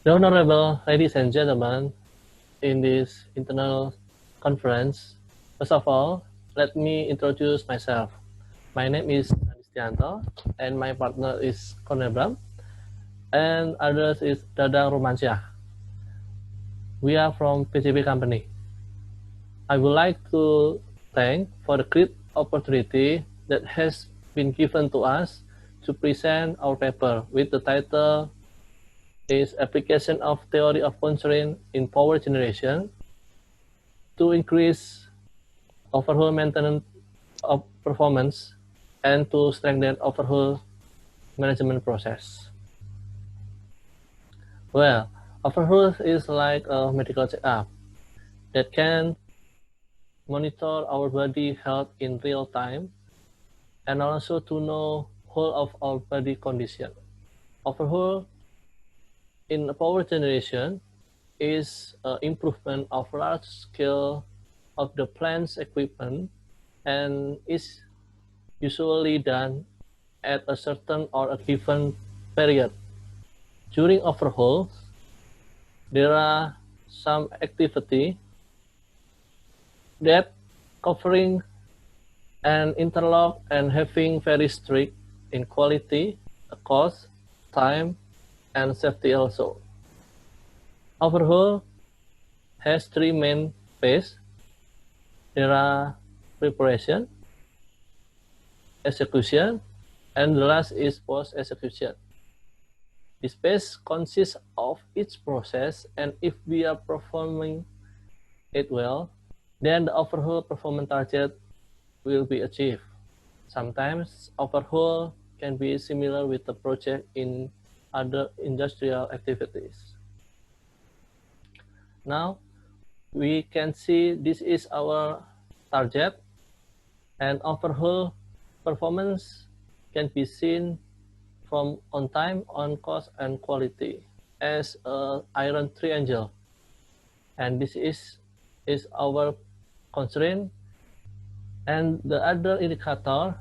The Honorable ladies and gentlemen, in this internal conference, first of all, let me introduce myself. My name is Adistianto, and my partner is Konebram, and others is Dadang Romansyah. We are from PCB company. I would like to thank for the great opportunity that has been given to us to present our paper with the title is Application of Theory of Constraint in Power Generation to increase overall maintenance of performance and to strengthen overall management process. Well, overhaul is like a medical checkup that can monitor our body health in real time and also to know whole of our body condition. Overhaul in power generation is improvement of large scale of the plant's equipment and is usually done at a certain or a given period. During overhaul, there are some activity that covering an interlock and having very strict in quality, cost, time, and safety also. Overhaul has three main phases. There are preparation, execution, and the last is post-execution. This phase consists of each process, and if we are performing it well, then the overhaul performance target will be achieved. Sometimes overhaul can be similar with the project in other industrial activities. Now, we can see this is our target, and overhaul performance can be seen from on time, on cost, and quality as an iron triangle. And this is our constraint. And the other indicator,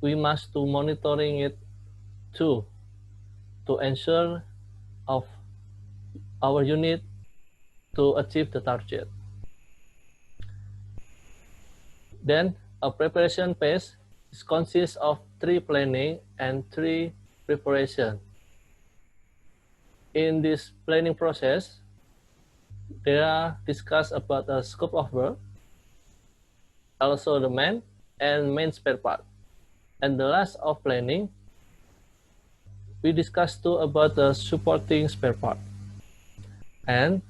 we must to monitoring it too, to ensure of our unit to achieve the target. Then a preparation phase consists of 3 planning and 3 preparation. In this planning process, there are discussed about the scope of work, also the man and main spare part. And the last of planning, we discussed too about the supporting spare part. And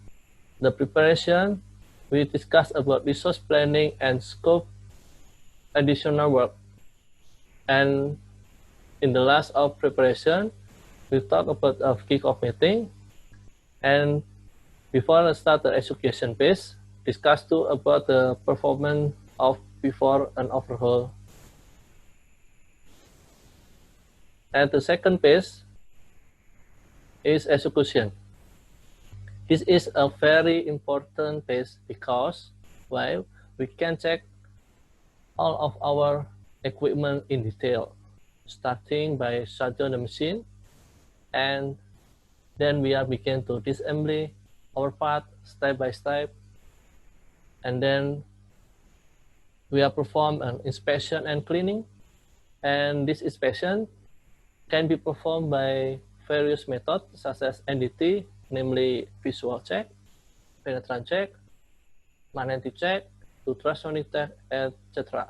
the preparation, we discussed about resource planning and scope additional work. And in the last of preparation, we talk about a kick-off meeting. And before I start the execution phase, discuss too about the performance of before and overhaul. And the second phase is execution. This is a very important phase because while we can check all of our equipment in detail, starting by shutdown the machine, and then we are begin to disassembly our part step by step, and then we are perform an inspection and cleaning, and this inspection can be performed by various methods such as NDT, namely visual check, penetrant check, magnetic check, ultrasonic check, etc.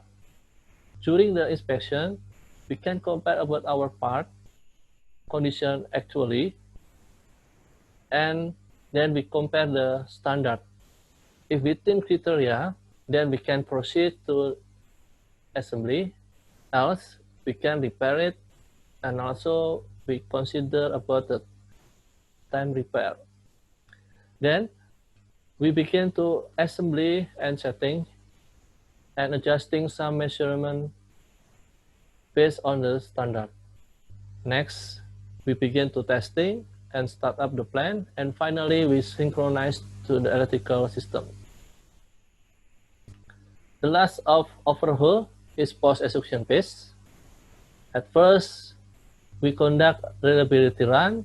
During the inspection, we can compare about our part condition actually, and then we compare the standard. If within criteria, then we can proceed to assembly, else we can repair it, and also we consider about the time repair. Then we begin to assembly and setting and adjusting some measurement based on the standard. Next, we begin to testing and start up the plant, and finally we synchronize to the electrical system. The last of overhaul is post-execution phase. At first, we conduct reliability run,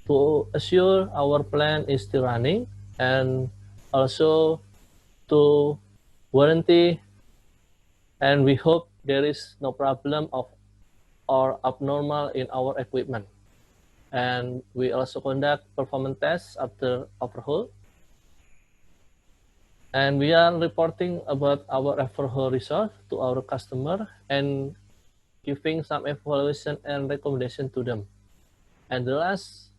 to assure our plan is still running, and also to warranty, and we hope there is no problem of or abnormal in our equipment. And we also conduct performance tests after overhaul. And we are reporting about our overhaul result to our customer and giving some evaluation and recommendation to them. And the last,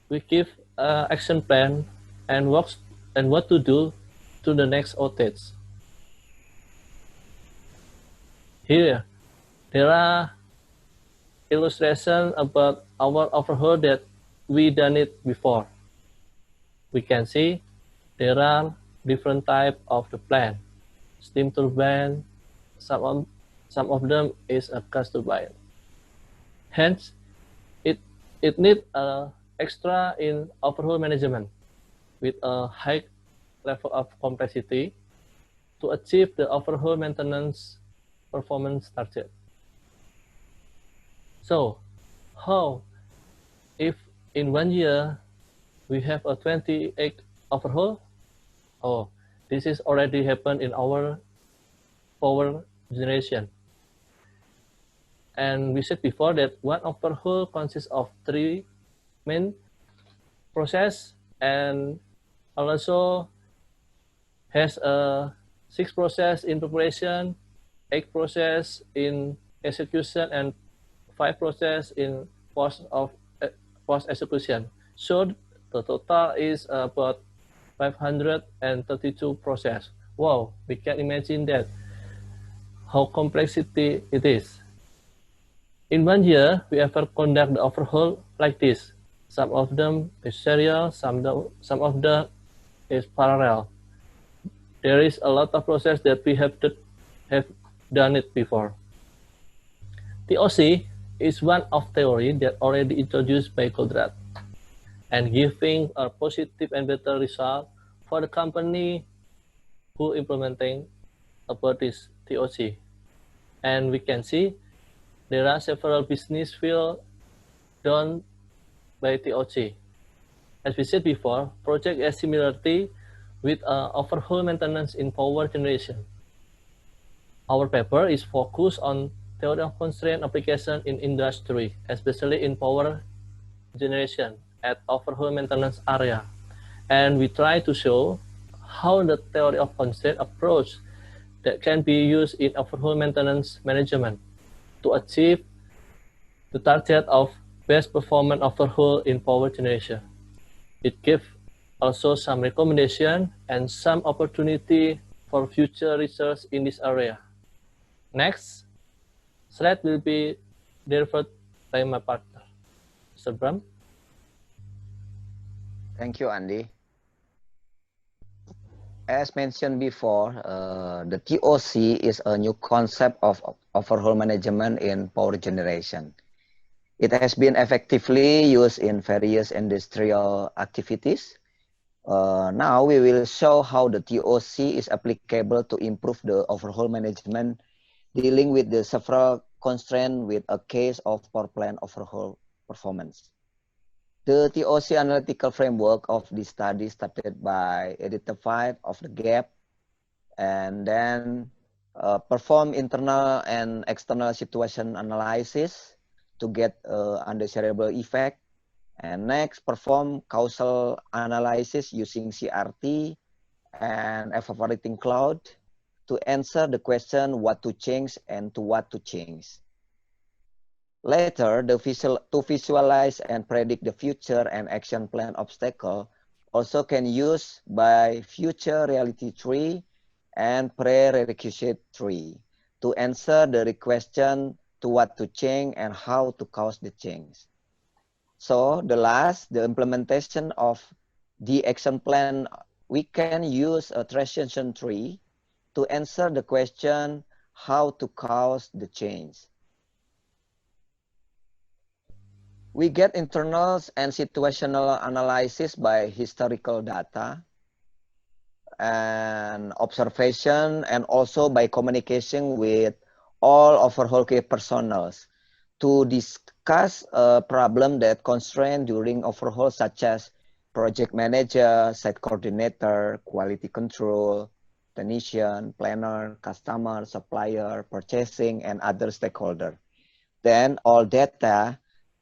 we give action plan and what to do to the next outage. Here, there are illustrations about our overhaul that we done it before. We can see there are different type of the plant. Steam turbine, some of them is a gas turbine. Hence, it needs extra in overhaul management with a high level of complexity to achieve the overhaul maintenance performance target. So, how if in 1 year we have a 28 overhaul? Oh, this is already happened in our power generation. And we said before that one overhaul consists of 3 main process and also has a 6 process in preparation, 8 process in execution, and 5 process in post execution. So the total is about 532 process. Wow, we can imagine that how complexity it is. In 1 year, we ever conduct the overhaul like this. Some of them is serial, some of them is parallel. There is a lot of process that we have done it before. TOC is one of theory that already introduced by Goldratt and giving a positive and better result for the company who implementing about this TOC. And we can see there are several business fields done by TOC. As we said before, project has similarity with overhaul maintenance in power generation. Our paper is focused on theory of constraint application in industry, especially in power generation at overhaul maintenance area. And we try to show how the theory of constraint approach that can be used in overhaul maintenance management to achieve the target of best performance overhaul in power generation. It gives also some recommendation and some opportunity for future research in this area. Next slide will be delivered by my partner, Mr. Bram. Thank you, Andy. As mentioned before, the TOC is a new concept of overhaul management in power generation. It has been effectively used in various industrial activities. Now we will show how the TOC is applicable to improve the overhaul management, dealing with the several constraints with a case of power plant overhaul performance. The TOC analytical framework of this study started by identifying of the gap and then perform internal and external situation analysis to get undesirable effect. And next, perform causal analysis using CRT and evaporating cloud to answer the question what to change and to what to change. Later, to visualize and predict the future and action plan obstacle also can use by future reality tree and prerequisite tree to answer the question to what to change and how to cause the change. So the implementation of the action plan, we can use a transition tree to answer the question how to cause the change. We get internal and situational analysis by historical data and observation, and also by communication with all overhaul key personnel to discuss a problem that constrained during overhaul, such as project manager, site coordinator, quality control, technician, planner, customer, supplier, purchasing, and other stakeholders. Then all data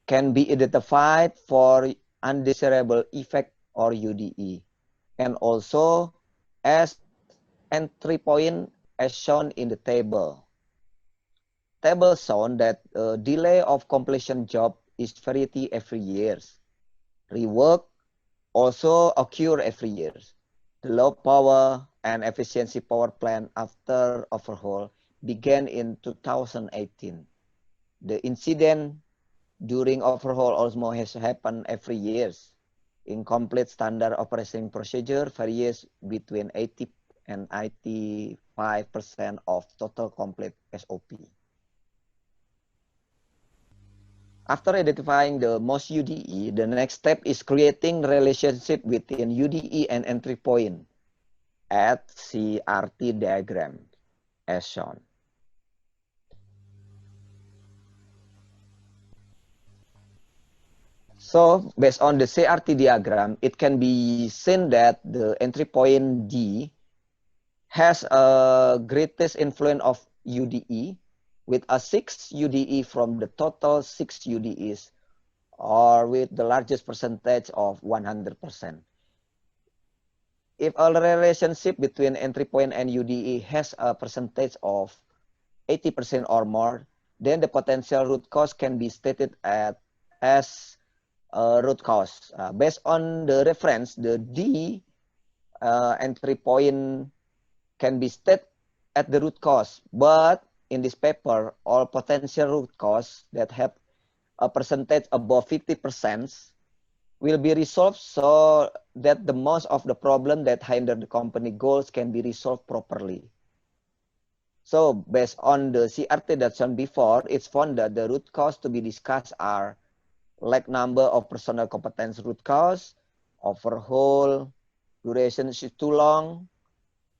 can be identified for undesirable effect or UDE, and also as entry point as shown in the table. Table shown that delay of completion job is variety every years. Rework also occur every year. The low power and efficiency power plant after overhaul began in 2018. The incident during overhaul also has happened every year. Incomplete standard operating procedure varies between 80 and 95% of total complete SOP. After identifying the most UDE, the next step is creating relationship between UDE and entry point at CRT diagram as shown. So based on the CRT diagram, it can be seen that the entry point D has a greatest influence of UDE with a 6 UDE from the total 6 UDEs, or with the largest percentage of 100%. If a relationship between entry point and UDE has a percentage of 80% or more, then the potential root cause can be stated as root cause. Based on the reference, the D entry point can be stated at the root cause, but in this paper, all potential root cause that have a percentage above 50% will be resolved so that the most of the problem that hinder the company goals can be resolved properly. So based on the CRT that shown before, it's found that the root cause to be discussed are lack number of personnel competence root cause, overhaul, duration is too long,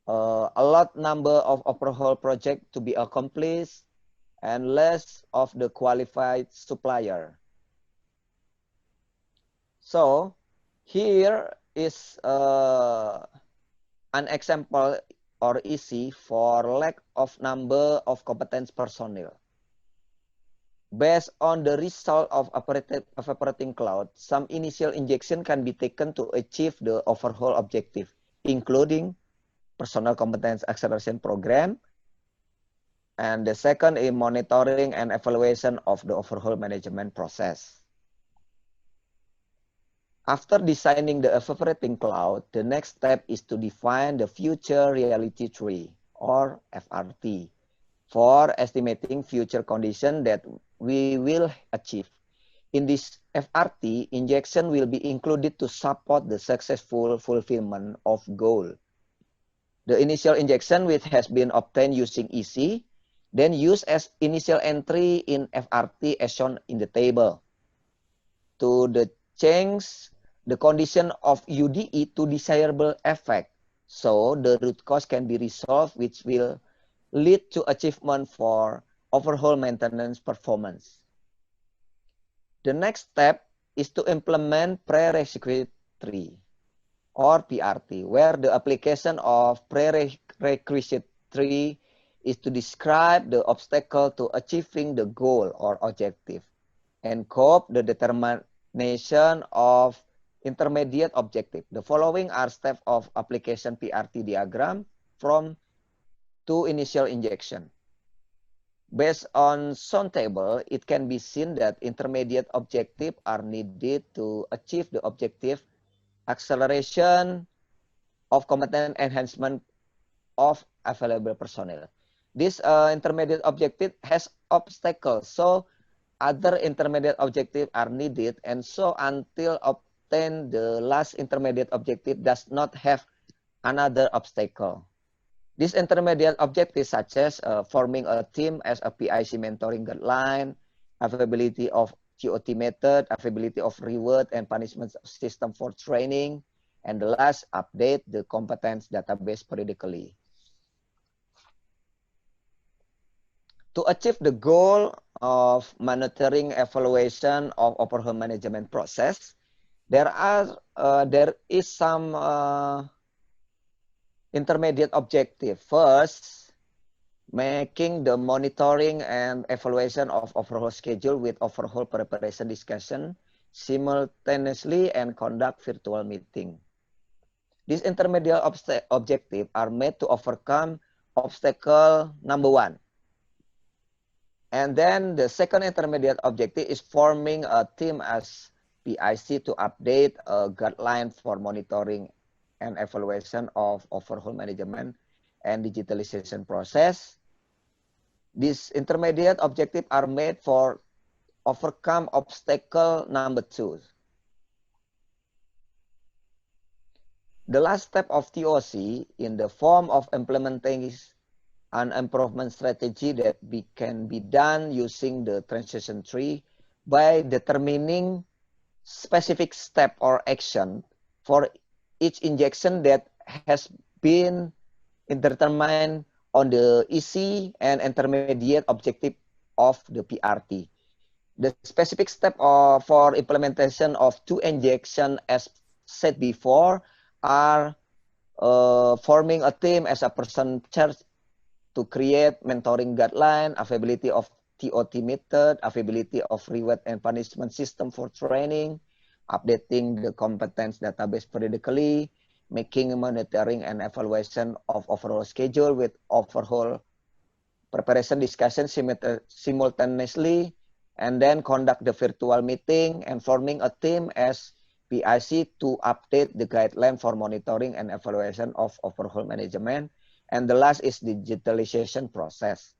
a lot number of overhaul project to be accomplished, and less of the qualified supplier. So here is an example or easy for lack of number of competent personnel. Based on the result of operating cloud, some initial injection can be taken to achieve the overhaul objective, including personal competence acceleration program. And the second is monitoring and evaluation of the overhaul management process. After designing the operating cloud, the next step is to define the future reality tree, or FRT, for estimating future conditions that we will achieve. In this FRT, injection will be included to support the successful fulfillment of goal. The initial injection, which has been obtained using EC, then used as initial entry in FRT as shown in the table to change the condition of UDE to desirable effect. So the root cause can be resolved, which will lead to achievement for overhaul maintenance performance. The next step is to implement prerequisite tree, or PRT, where the application of prerequisite tree is to describe the obstacle to achieving the goal or objective, and scope the determination of intermediate objective. The following are steps of application PRT diagram from to initial injection. Based on shown table, it can be seen that intermediate objectives are needed to achieve the objective acceleration of competent enhancement of available personnel. This intermediate objective has obstacles, so other intermediate objectives are needed, and so until obtain the last intermediate objective does not have another obstacle. These intermediate objectives, such as forming a team as a PIC mentoring guideline, availability of GOT method, availability of reward and punishment system for training, and the last, update the competence database periodically. To achieve the goal of monitoring evaluation of overhaul management process, there is some intermediate objective. First, making the monitoring and evaluation of overhaul schedule with overhaul preparation discussion simultaneously and conduct virtual meeting. These intermediate objectives are made to overcome obstacle number 1. And then the second intermediate objective is forming a team as PIC to update a guideline for monitoring and evaluation of overhaul management and digitalization process. These intermediate objectives are made for overcome obstacle number 2. The last step of TOC in the form of implementing an improvement strategy that can be done using the transition tree by determining specific step or action for each injection that has been determined on the EC and intermediate objective of the PRT. The specific step for implementation of 2 injection, as said before, are forming a team as a person charged to create mentoring guideline, availability of TOT method, availability of reward and punishment system for training, updating the competence database periodically, making monitoring and evaluation of overall schedule with overhaul preparation discussion simultaneously, and then conduct the virtual meeting and forming a team as PIC to update the guideline for monitoring and evaluation of overhaul management. And the last is digitalization process.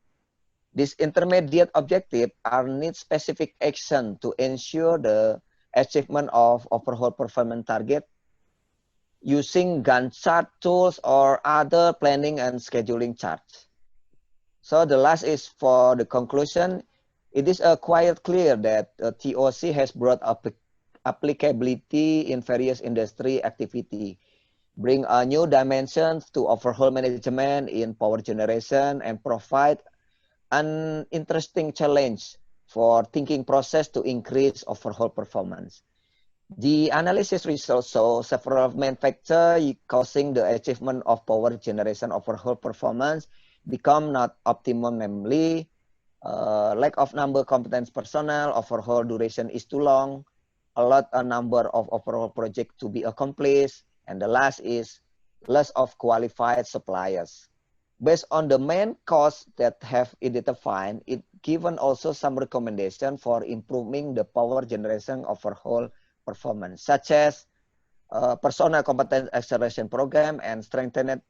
These intermediate objectives are need specific action to ensure the achievement of overhaul performance target using Gantt chart tools or other planning and scheduling charts. So the last is for the conclusion. It is quite clear that TOC has brought up applicability in various industry activity, bring a new dimension to overhaul management in power generation, and provide an interesting challenge for thinking process to increase overhaul performance. The analysis results show several main factors causing the achievement of power generation overhaul performance become not optimum, namely lack of number competence personnel, overhaul duration is too long, a number of overhaul projects to be accomplished, and the last is less of qualified suppliers. Based on the main causes that have identified, it given also some recommendation for improving the power generation overhaul performance, such as personnel competence acceleration program and strengthening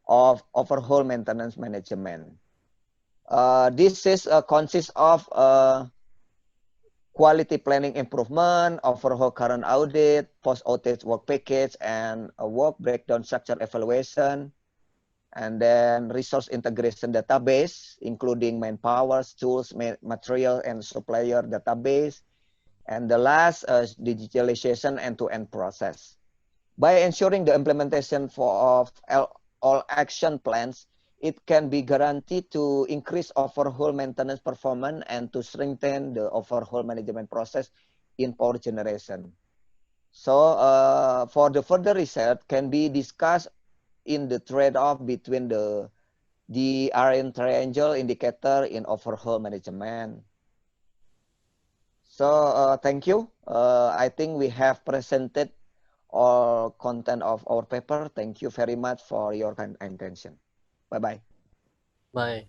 of overhaul maintenance management. This is consists of quality planning improvement, overhaul current audit, post-outage work package, and a work breakdown structure evaluation, and then resource integration database, including manpower, tools, material, and supplier database, and the last digitalization end-to-end process. By ensuring the implementation of all action plans, it can be guaranteed to increase overhaul maintenance performance and to strengthen the overhaul management process in power generation. So for the further research can be discussed in the trade-off between the RN triangle indicator in overhaul management. So thank you. I think we have presented all content of our paper. Thank you very much for your kind attention. Bye-bye. Bye.